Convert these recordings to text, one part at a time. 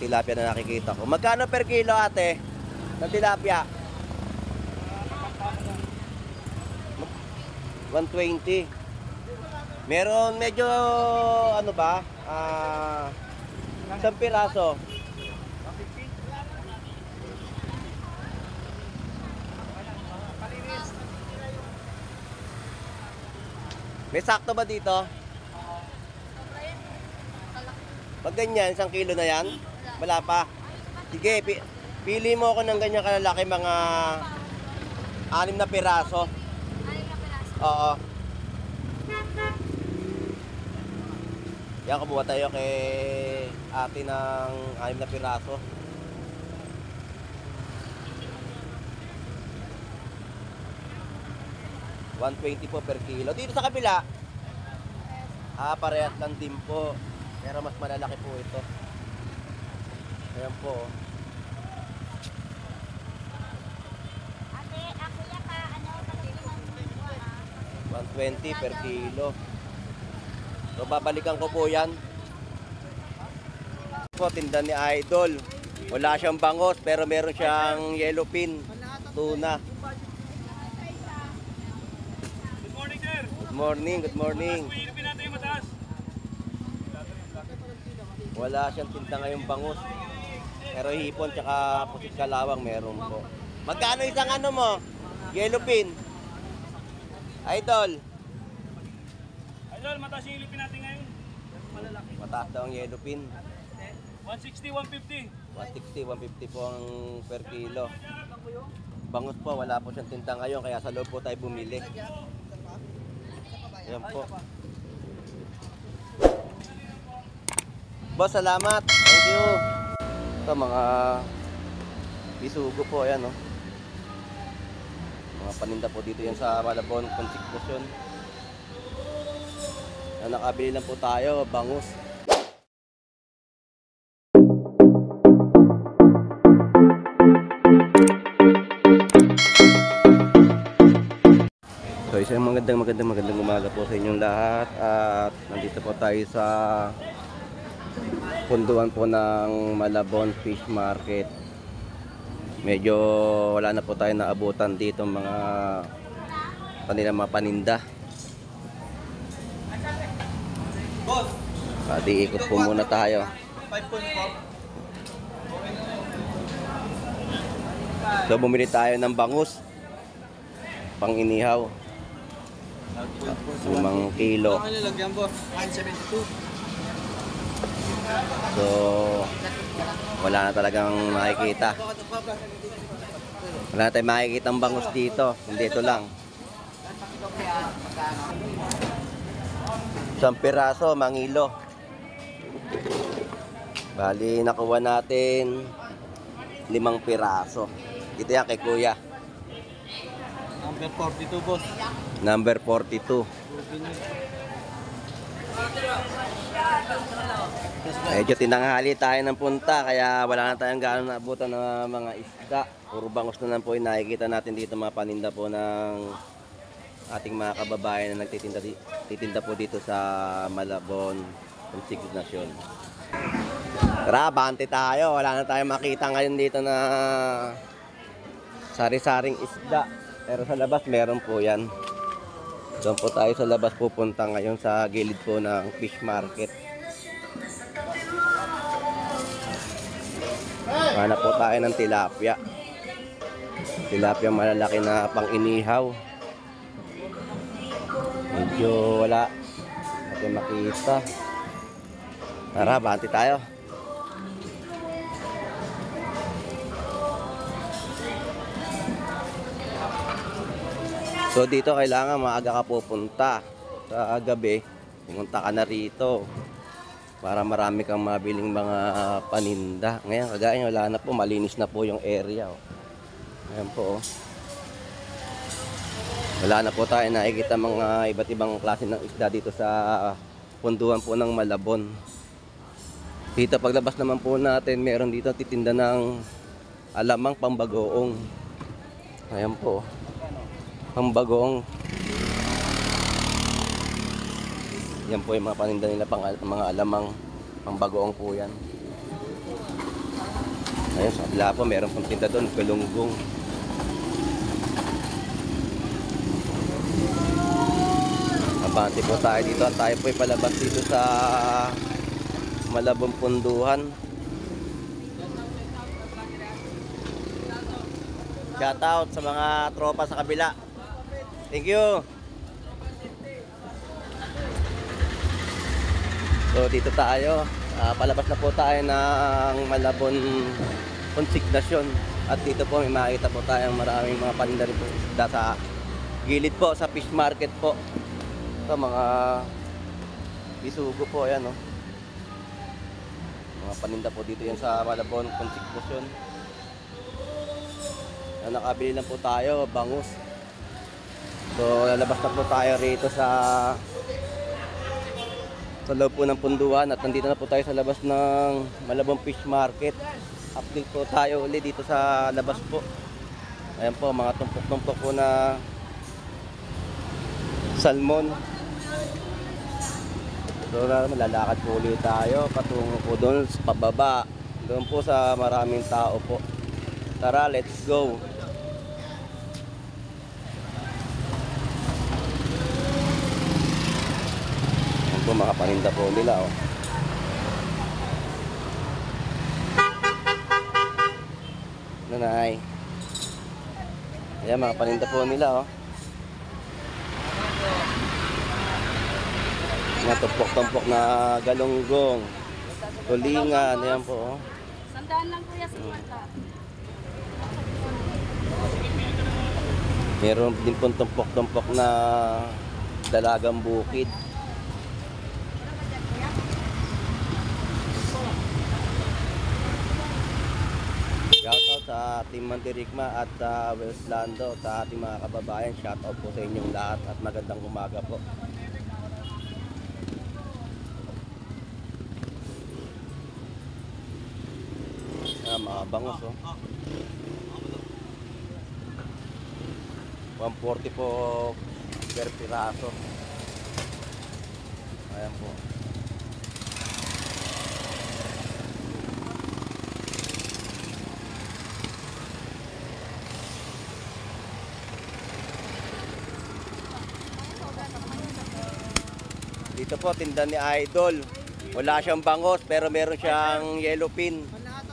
Tilapia na nakikita ko. Magkano per kilo ate? Ng tilapia? 120. Meron medyo ano ba? Isang piraso. May sakto ba dito? Pag ganyan, 1 kilo na yan? Wala pa. Sige, pili mo ako ng ganyan kalalaki, mga 6 na piraso. 6 na piraso? Oo. Yan, kumuha tayo kay ate ng 6 na piraso. $120 po per kilo. Dito sa kabila, parehas lang din po. Pero mas malalaki po ito. Ayan po. Ate, ako yata, ano, 120 per kilo. So, babalikan ko po yan. Po, tinda ni Idol. Wala siyang bangos, pero meron siyang yellowfin. Tuna. Good morning, good morning. Wala siyang tinda ngayong bangus. Pero hipon tsaka pusit kalawang meron po. Magkano isang ano mo? Yellowfin? Idol. Idol, mataas yung yellowfin natin ngayon. Malalaki. Mataas daw ang yellowfin. 160, 150. 160, 150 po ang per kilo. Bangus po, wala po siyang tinda ngayon, kaya sa loob po tayo bumili. Ayan po. Boss, salamat. Thank you. Ito mga bisugo po, ayan oh. Mga paninda po dito yan sa Malabon Constitution. Nakabili lang po tayo, bangus. So isang magandang umaga po sa inyong lahat. At nandito po tayo sa punduan po ng Malabon Fish Market. Medyo wala na po tayo naabutan dito mga kanilang mga paninda. Di ikot po muna tayo. So bumili tayo ng bangus pang inihaw. 5 kilo. So wala na talagang makikita. Wala na tayong makikita ang bangus dito. Hindi, ito lang. 1 piraso, mangilo. Bali, nakuha natin 5 piraso. Ito yan kay kuya. Number 42, boss. Number 42. Medyo tinanghali tayo ng punta, kaya wala na tayong gano'ng naabutan ng mga isda. Puro bangus na lang po yung nakikita natin dito, mga paninda po ng ating mga kababayan na nagtitinda po dito sa Malabon Constitution. Tara, bante tayo. Wala na tayong makita ngayon dito na sari-saring isda. Pero sa labas meron po yan. Doon po tayo sa labas pupunta ngayon sa gilid po ng fish market. Hanap po tayo ng tilapia. Tilapia malalaki na pang inihaw. Medyo wala natin makita. Tara, bante tayo. So dito kailangan maaga ka pupunta. Sa gabi, pumunta ka na rito para marami kang mabiling mga paninda. Ngayon kagaya wala na po, malinis na po yung area. Ayan po. Wala na po tayo nakikita mga iba't ibang klase ng isda dito sa punduan po ng Malabon. Dito paglabas naman po natin, meron dito titinda ng alamang pambagoong. Ayan po. Pambagoong. Yan po yung mga paninda nila, mga alamang pambagoong po yan. Ayan, sa kabila po, meron pong tinda doon, galunggong. Abante po tayo dito at tayo po ay palabas dito sa Malabong Punduhan. Shout out sa mga tropa sa kabila. Thank you. So dito tayo, palabas na po tayo ng Malabon Consignation. At dito po may makita po tayong maraming mga paninda rin po isda sa gilid po sa fish market po. Ito mga bisugo po, ayan oh. Mga paninda po dito yan sa Malabon Consignation. Nakabili lang po tayo, bangus. So lalabas na po tayo rito sa loob po ng punduhan at nandito na po tayo sa labas ng Malabon Fish Market. Update po tayo ulit dito sa labas po. Ayan po, mga tumpok-tumpok po na salmon. So lalakad po ulit tayo patungo po doon sa pababa. Doon po sa maraming tao po. Tara, let's go. Ito mga paninda po nila oh. Nanay. Ayan mga paninda po nila oh. Mga tumpok-tumpok na galunggong, tulingan, ayan po oh. Sandaan lang kuya sa kwarta. Meron din pong tumpok-tumpok na dalagang bukid. Shoutout sa Team Mandirigma at sa Westlando, sa ating mga kababayan. Shoutout po sa inyong lahat at magandang umaga po. Mga bangus oh. 140 po per piraso. Ayan po. Dito po tinda ni Idol. Wala siyang bangus pero meron siyang yellowfin,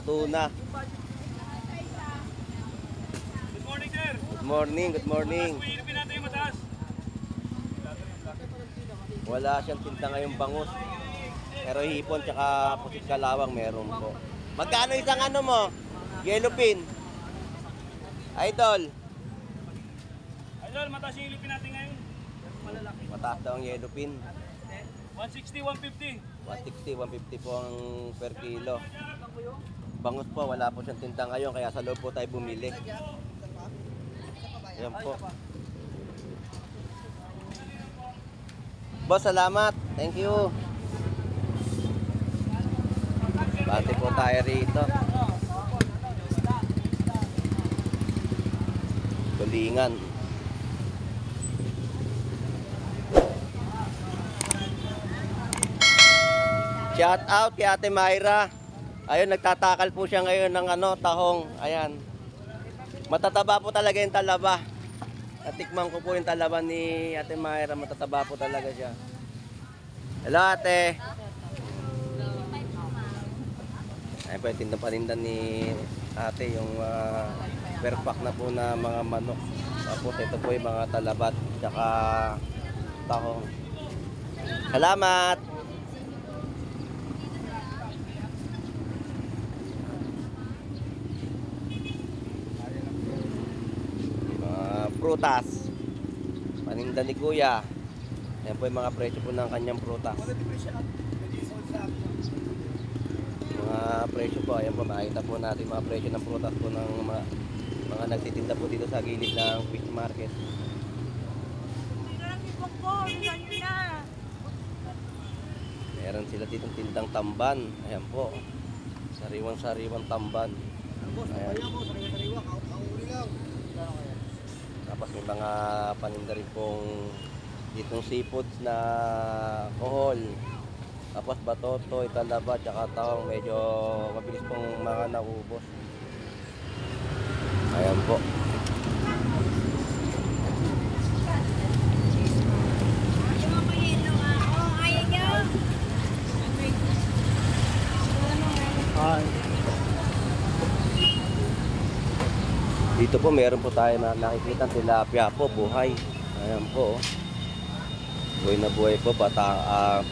tuna. Good morning, sir. Good morning, good morning. Mataas po yung ilipin natin yung mataas. Wala siyang tinta ngayong bangus. Pero hipon tsaka pusit kalawang meron po. Magkano isang ano mo? Yellowfin. Idol. Idol, mataas yung ilipin natin ngayon. Malalaki. Mataas daw ang yellowfin. 160, 150. 160, 150 po ang per kilo. Bangus po, wala po siyang tinta ngayon kaya sa loob po tayo bumili. Ayan po. Boss, salamat. Thank you. Bante po tayo rito. Tulingan. Shout out kay Ate Myra. Ayun, nagtatakal po siya ngayon ng tahong. Ayan. Matataba po talaga yung talaba. Natikman ko po yung talaba ni Ate Myra. Matataba po talaga siya. Hello, Ate. Ayun po yung tinda-paninda ni Ate. Yung per pack na po na mga manok. Tapos ito po yung mga talabat. Tsaka tahong. Salamat! Prutas. Paninda ni Kuya. Ayan po yung mga presyo po ng kanyang prutas. Mga presyo po, ayan po, makikita po natin mga presyo ng prutas po ng mga nagtitinda po dito sa gilid ng fish market. Meron sila dito tindang tamban. Ayan po. Sariwang-sariwang tamban. Ayan. Tapos may mga paninda rin pong ditong seafoods na kohol. Tapos batoto, italaba, tsaka tahong medyo mabilis pong mga naubos. Ayan po. Dito po meron po tayo nakikita tilapia po, buhay. Ayan po. Oh. Buhay na buhay po,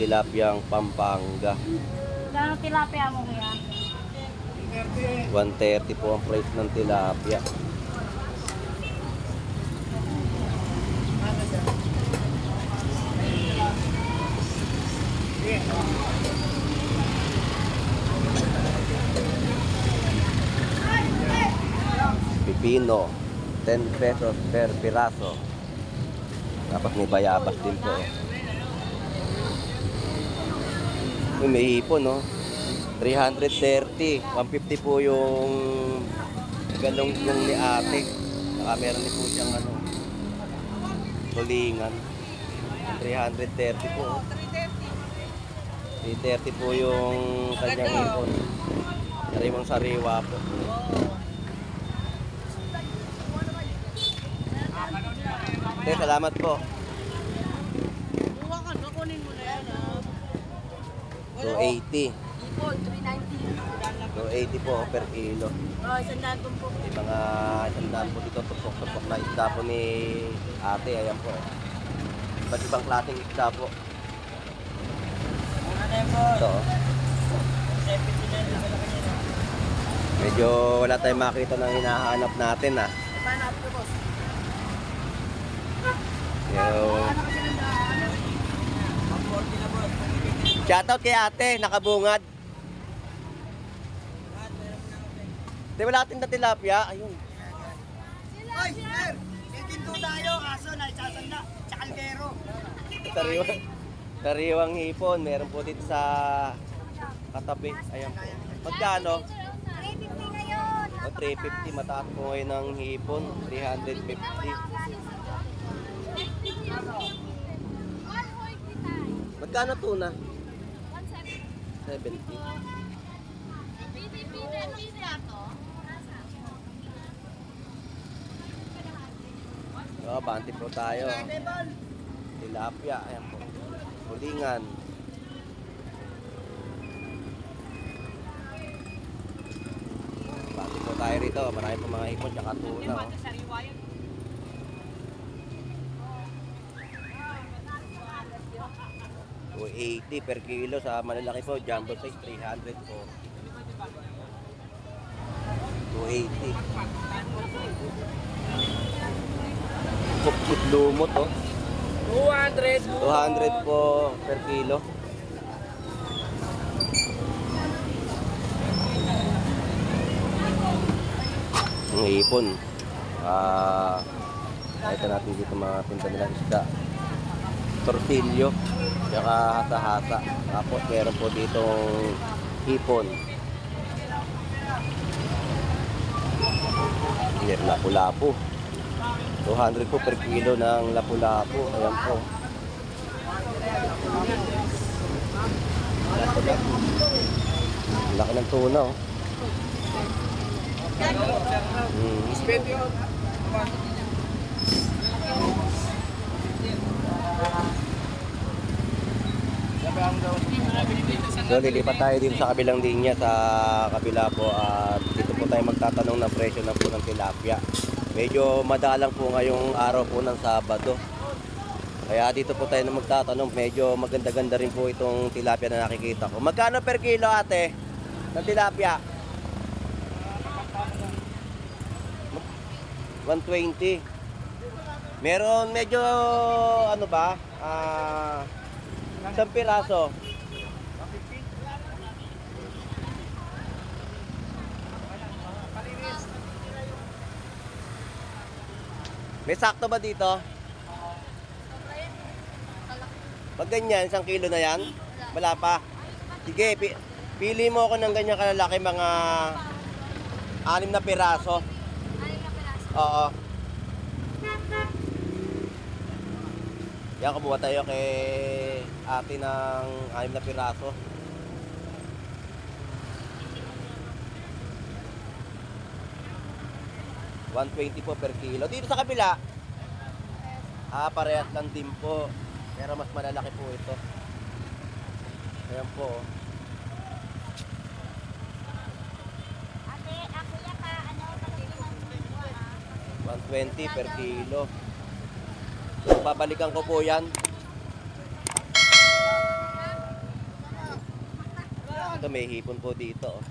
tilapiyang Pampanga. Gano'ng tilapia mo kuya? 130 po ang price ng tilapia. Pipino, 10 pesos per piraso. Tapos may bayabas din po. Uy, may hipon, no? 330. 150 po yung galong yung ni ate. Saka meron din po siyang tulingan. 330 po. 330 po yung kanyang hipon. Sariwang sariwa po. Salamat po. Buwa ka, kukunin mo na yan. 280. Ipon, 390. 280 po per kilo. Sandaan po. May mga sandaan po dito, tupok-tupok na isda po ni ate. Ayan po. Iba't ibang klaseng isda po. Ito. Medyo wala tayong makita ng hinahanap natin ah. Panap ko, boss. Shoutout kay ate, nakabungad. Di wala ating na tilapia. Ayun. Ay, sir! Titinto tayo, kaso na isasanda sa kaldero. Sariwang hipon. Meron po dito sa katabi. Ayan po. Magkano? 350 ngayon. O 350. Mataas po ngayon ng hipon. 350. Magkano tuna? 70. So, banti po tayo. Tilapia, ayan po. Kulingan. Banti po tayo rito. Marami po mga hipon tsaka tuna. Oh. $280 per kilo sa malalaki po, jumbo size 300 po. 280. Pukput lumot oh. 200. 200 po per kilo. Ang ipon. Nakita natin dito mga tinta nilang isda. Tortillo, saka hasa-hasa. Tapos meron po ditong hipon. Here, lapu-lapu. 200 po per kilo ng lapu-lapu. Ayan po. Laki ng tuna oh. So lilipat tayo dito sa kabilang linya sa kabila po at dito po tayo magtatanong ng presyo na po ng tilapia. Medyo madalang po ngayong araw po ng Sabado. Kaya dito po tayo na magtatanong, medyo maganda-ganda rin po itong tilapia na nakikita ko. Magkano per kilo ate ng tilapia? 120. Meron medyo ano ba? Isang piraso. May sakto ba dito? Pag ganyan, 1 kilo na yan? Wala pa. Sige, pili mo ako ng ganyan kalalaki, mga 6 na piraso. 6 na piraso? Oo. Yan, kumuha tayo kay ate ng 6 na piraso. 120 po per kilo. Dito sa kabila, parehas lang din po. Pero mas malalaki po ito. Ayan po. Ate, ako yata, ano, pagkikiman mo, 120 per kilo. So, babalikan ko po yan. Ito may hipon po dito. Oh.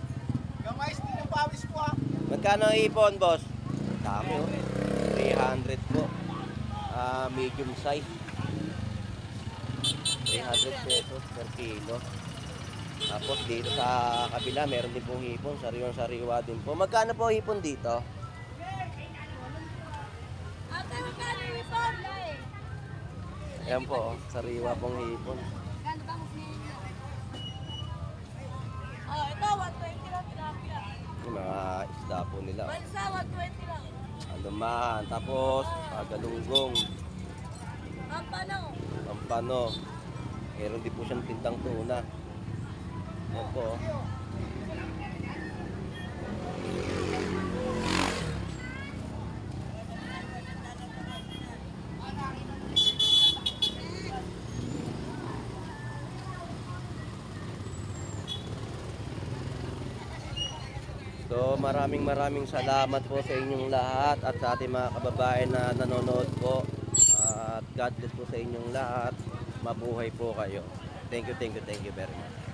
Yung ice din ng pawis ko ha. Magkano ang hipon, boss? Dami oh. 300 po. Medium size. 300 pesos per kilo. Tapos dito sa kabila, meron din pong hipon. Sariwang-sariwa din po. Magkano po hipon dito? Ate, magkano yung ipon? Ayan po, oh. Sariwa pong hipon. Gano'n ba mas ninyo? Oh, ito, 120 lang tilapia. Yung mga isda po nila. Oh. Balsa, 120 lang. Alumahan. Tapos, pagalunggong. Pampano. Pampano. Meron din po siyang tintang tuna. Ayan po. Oh. So maraming salamat po sa inyong lahat at sa ating mga kababayan na nanonood po. At God bless po sa inyong lahat. Mabuhay po kayo. Thank you very much.